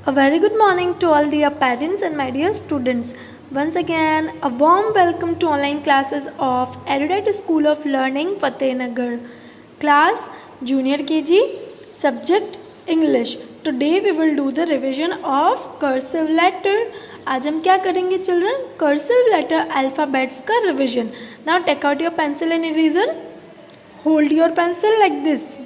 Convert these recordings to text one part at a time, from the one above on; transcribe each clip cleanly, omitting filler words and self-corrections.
A very good morning to all dear parents and my dear students. Once again, a warm welcome to online classes of Erudite School of Learning, Fatehnagar. Class Junior KG, Subject English. Today we will do the revision of cursive letter. आज हम क्या करेंगे children? Cursive letter alphabets का revision. Now take out your pencil and eraser. Hold your pencil like this.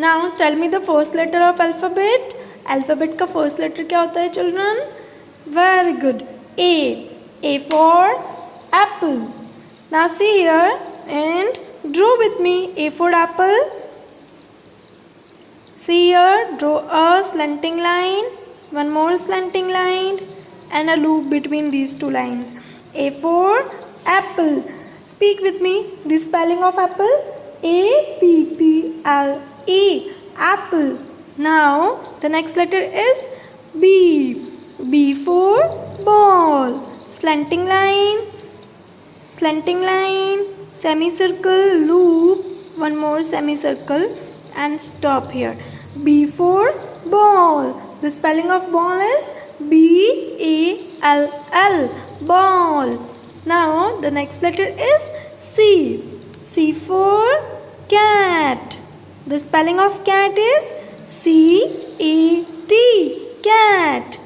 Now tell me the first letter of alphabet. Alphabet का first letter क्या होता है children? Very good. A. A for apple. Now see here and draw with me. A for apple. See here, draw a slanting line, one more slanting line and a loop between these two lines. A for apple. Speak with me. The spelling of apple. A-P-P-L. E, apple. Now the next letter is B. B for ball. Slanting line, semicircle, loop, one more semicircle and stop here. B for ball. The spelling of ball is B-A-L-L. Ball. Now the next letter is C. C for cat. The spelling of cat is C-A-T. Cat.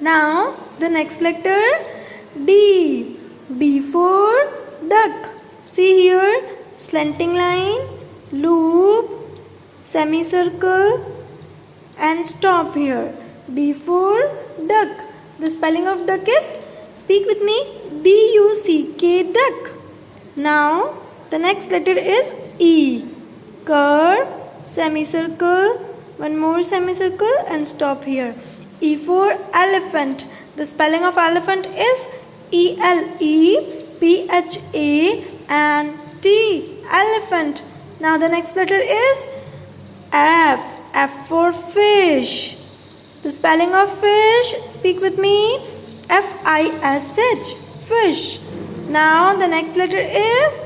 Now the next letter D. D for duck. See here, slanting line, loop, semicircle and stop here. D for duck. The spelling of duck is, speak with me, D-U-C-K, duck. Now the next letter is E. Curve, semicircle, one more semicircle and stop here. E for elephant. The spelling of elephant is E-L-E-P-H-A-N-T. Elephant. Now the next letter is F. F for fish. The spelling of fish, speak with me, F-I-S-H. Fish. Now the next letter is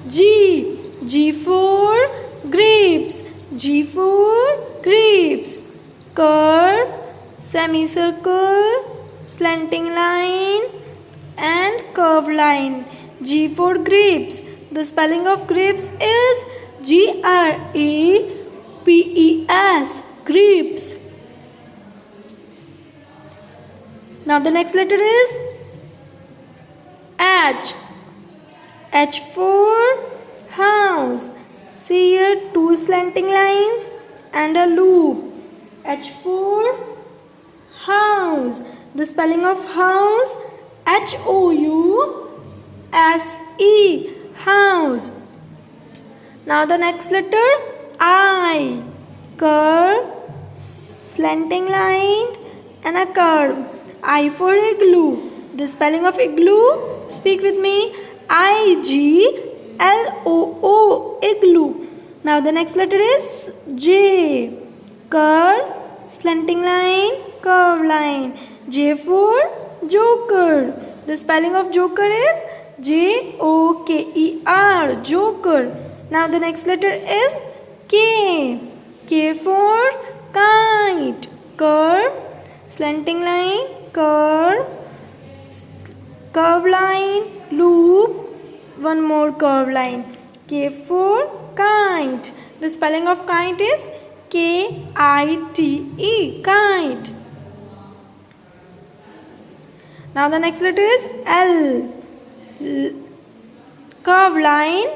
G. G for grapes. G for grapes. Curve, semicircle, slanting line and curved line. G for grapes. The spelling of grapes is G-R-A-P-E-S. Grapes. Now the next letter is H. H for house. See here, two slanting lines and a loop. H for house. The spelling of house, H-O-U-S-E. House. Now the next letter I. Curve, slanting line and a curve. I for igloo. The spelling of igloo, speak with me, I-G-L-O-O. Igloo. Now the next letter is J. Curve, slanting line, curve line. J for joker. The spelling of joker is J-O-K-E-R. Joker. Now the next letter is K. K for kite. Curve, slanting line, curve, curve line, loop, one more curve line. K for kite. The spelling of kite is K-I-T-E. Kite. Now the next letter is L. Curve line,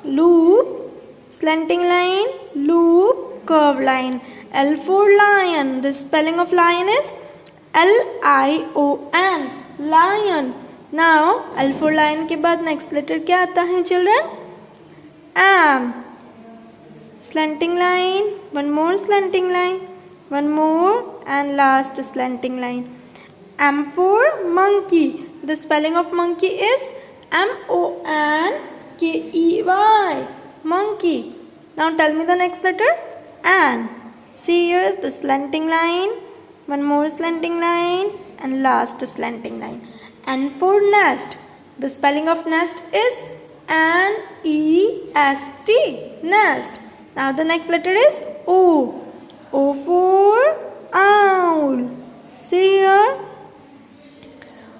loop, slanting line, loop, curve line. L for lion. The spelling of lion is L-I-O-N. Lion. Now L for lion के बाद next letter क्या आता है children? M. Slanting line, one more slanting line, one more and last slanting line. M for monkey. The spelling of monkey is M-O-N-K-E-Y. Monkey. Now tell me the next letter. N. See here, the slanting line, one more slanting line and last slanting line. N for nest. The spelling of nest is N-E-S-T. Nest. Now the next letter is O. O for owl. See here.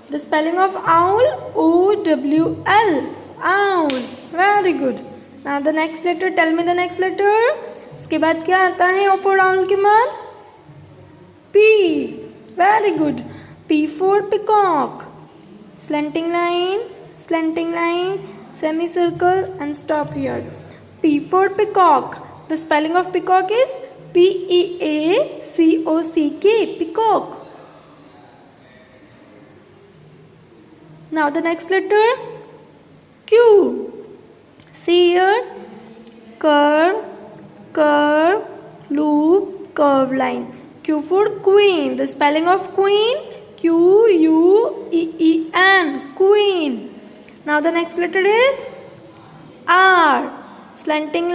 The spelling of owl, O-W-L. Owl. Very good. Now the next letter, tell me the next letter. इसके बाद क्या आता है O for owl के बाद? P. Very good. P for peacock. Slanting line, semicircle and stop here. P for peacock. The spelling of peacock is P-E-A-C-O-C-K. Peacock. Now the next letter Q. See here. Curve, curve, loop, curve line. Q for queen. The spelling of queen, Q-U-E-E-N. Queen. Now the next letter is R. Slanting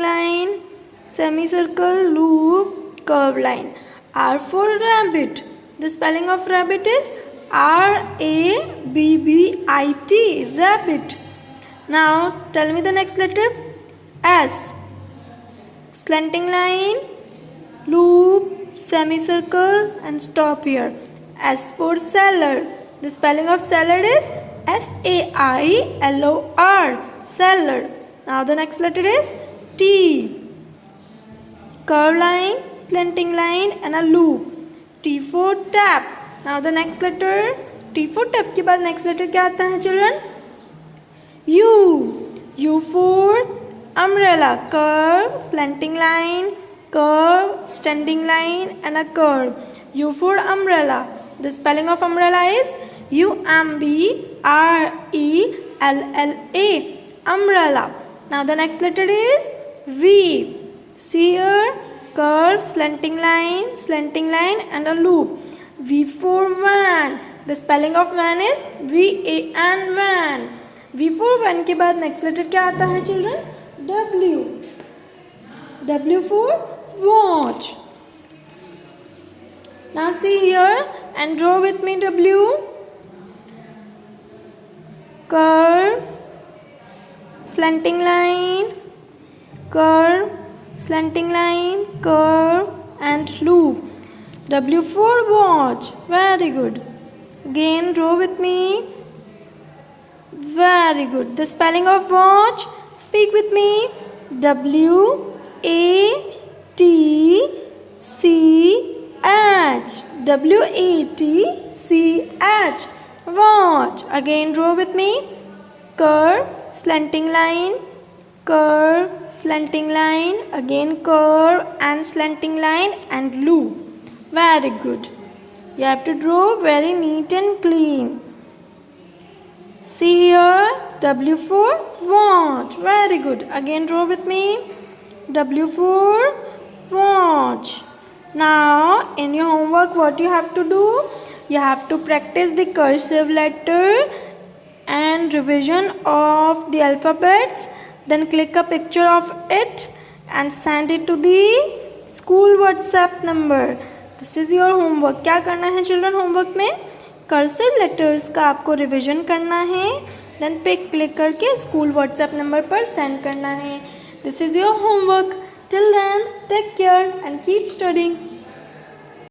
line, semicircle, loop, curve line. R for rabbit. The spelling of rabbit is R-A-B-B-I-T. Rabbit. Now tell me the next letter. S. Slanting line, loop, semicircle and stop here. S for salad. The spelling of salad is S-A-I-L-O-R. Salad. Now the next letter is T. Curve line, slanting line and a loop. T for tap. Now the next letter. T for tap के बाद next letter क्या आता है children? U. U for umbrella. Curve, slanting line, curve, standing line and a curve. U for umbrella. The spelling of umbrella is U-M-B-R-E-L-L-A. Umbrella. Now the next letter is V. See here. Curve, slanting line and a loop. V for van. The spelling of van is V-A-N. Van. V for van के बाद next letter क्या आता है children? W. W for watch. Now see here and draw with me W. Curve, slanting line, curve, slanting line, curve and loop. W for watch. Very good. Again draw with me. Very good. The spelling of watch. Speak with me. W-A-T-C-H. W-A-T-C-H. Watch. Again draw with me. Curve, slanting line, again curve and slanting line and loop. Very good. You have to draw very neat and clean. See here. W for watch. Very good. Again draw with me. W for watch. Now in your homework what you have to do? You have to practice the cursive letter and revision of the alphabets. Then click a picture of it and send it to the school WhatsApp number. This is your homework. क्या करना है children homework में? Cursive letters का आपको revision करना है. Then pick click करके school WhatsApp number पर send करना है. This is your homework. Till then, take care and keep studying.